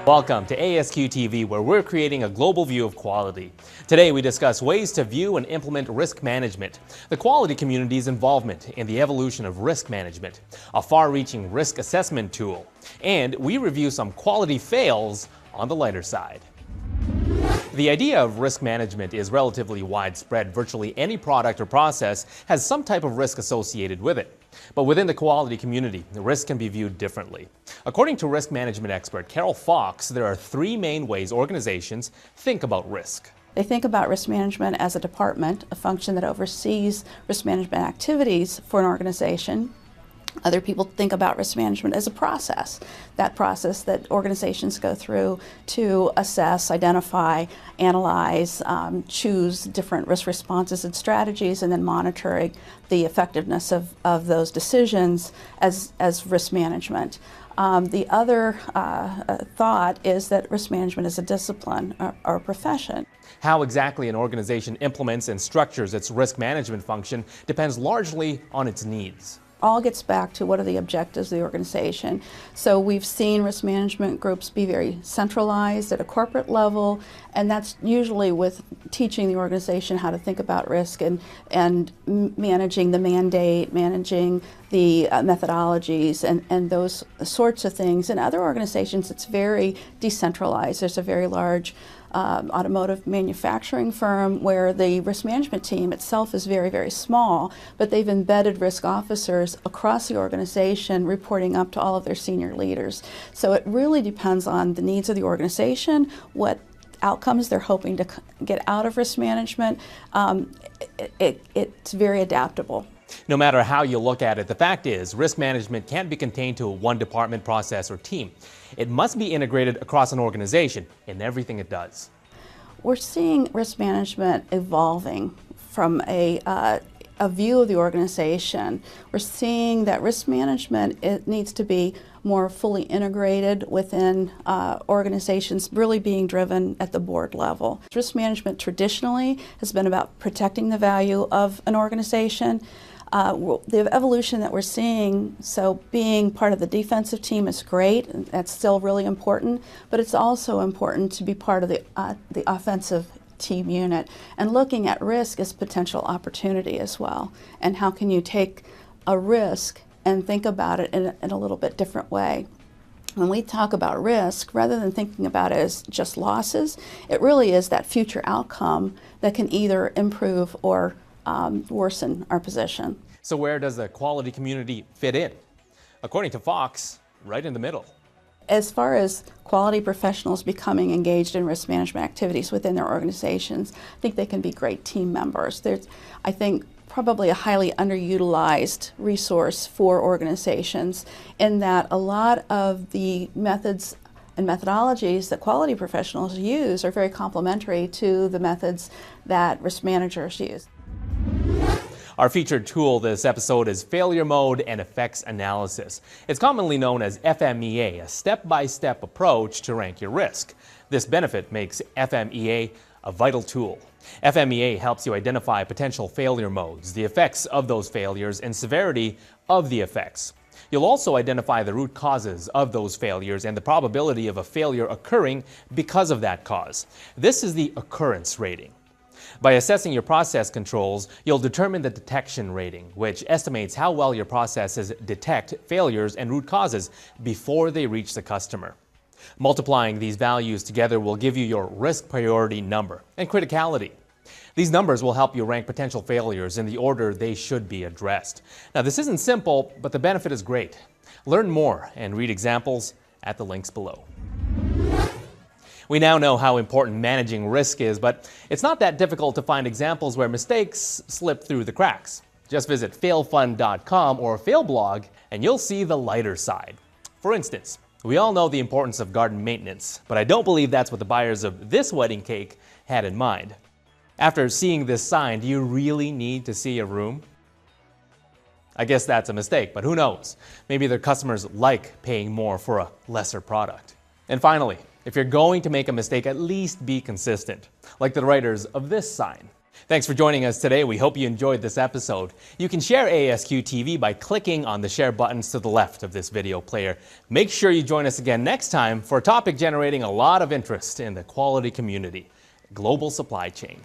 Welcome to ASQ TV, where we're creating a global view of quality. Today we discuss ways to view and implement risk management, the quality community's involvement in the evolution of risk management, a far-reaching risk assessment tool, and we review some quality fails on the lighter side. The idea of risk management is relatively widespread. Virtually any product or process has some type of risk associated with it. But within the quality community, the risk can be viewed differently. According to risk management expert Carol Fox, there are three main ways organizations think about risk. They think about risk management as a department, a function that oversees risk management activities for an organization. Other people think about risk management as a process that organizations go through to assess, identify, analyze, choose different risk responses and strategies, and then monitoring the effectiveness of those decisions as risk management. The other thought is that risk management is a discipline or a profession. How exactly an organization implements and structures its risk management function depends largely on its needs. All gets back to what are the objectives of the organization. So we've seen risk management groups be very centralized at a corporate level, and that's usually with teaching the organization how to think about risk and managing the mandate, managing the methodologies and those sorts of things. In other organizations, it's very decentralized. There's a very large automotive manufacturing firm where the risk management team itself is very, very small, but they've embedded risk officers across the organization reporting up to all of their senior leaders. So it really depends on the needs of the organization, what outcomes they're hoping to get out of risk management. It's very adaptable. No matter how you look at it, the fact is risk management can't be contained to one department, process, or team. It must be integrated across an organization in everything it does. We're seeing risk management evolving from a view of the organization. We're seeing that risk management, it needs to be more fully integrated within organizations, really being driven at the board level. Risk management traditionally has been about protecting the value of an organization. The evolution that we're seeing, so being part of the defensive team is great, and that's still really important, but it's also important to be part of the offensive team unit and looking at risk as potential opportunity as well. And how can you take a risk and think about it in a little bit different way? When we talk about risk, rather than thinking about it as just losses, it really is that future outcome that can either improve or worsen our position. So where does the quality community fit in? According to Fox, right in the middle. As far as quality professionals becoming engaged in risk management activities within their organizations, I think they can be great team members. There's, I think, probably a highly underutilized resource for organizations in that a lot of the methods and methodologies that quality professionals use are very complementary to the methods that risk managers use. Our featured tool this episode is Failure Mode and Effects Analysis. It's commonly known as FMEA, a step-by-step approach to rank your risk. This benefit makes FMEA a vital tool. FMEA helps you identify potential failure modes, the effects of those failures, and severity of the effects. You'll also identify the root causes of those failures and the probability of a failure occurring because of that cause. This is the occurrence rating. By assessing your process controls, you'll determine the detection rating, which estimates how well your processes detect failures and root causes before they reach the customer. Multiplying these values together will give you your risk priority number and criticality. These numbers will help you rank potential failures in the order they should be addressed. Now, this isn't simple, but the benefit is great. Learn more and read examples at the links below. We now know how important managing risk is, but it's not that difficult to find examples where mistakes slip through the cracks. Just visit failfund.com or failblog and you'll see the lighter side. For instance, we all know the importance of garden maintenance, but I don't believe that's what the buyers of this wedding cake had in mind. After seeing this sign, do you really need to see a room? I guess that's a mistake, but who knows? Maybe their customers like paying more for a lesser product. And finally, if you're going to make a mistake, at least be consistent, like the writers of this sign. Thanks for joining us today. We hope you enjoyed this episode. You can share ASQ TV by clicking on the share buttons to the left of this video player. Make sure you join us again next time for a topic generating a lot of interest in the quality community: global supply chain.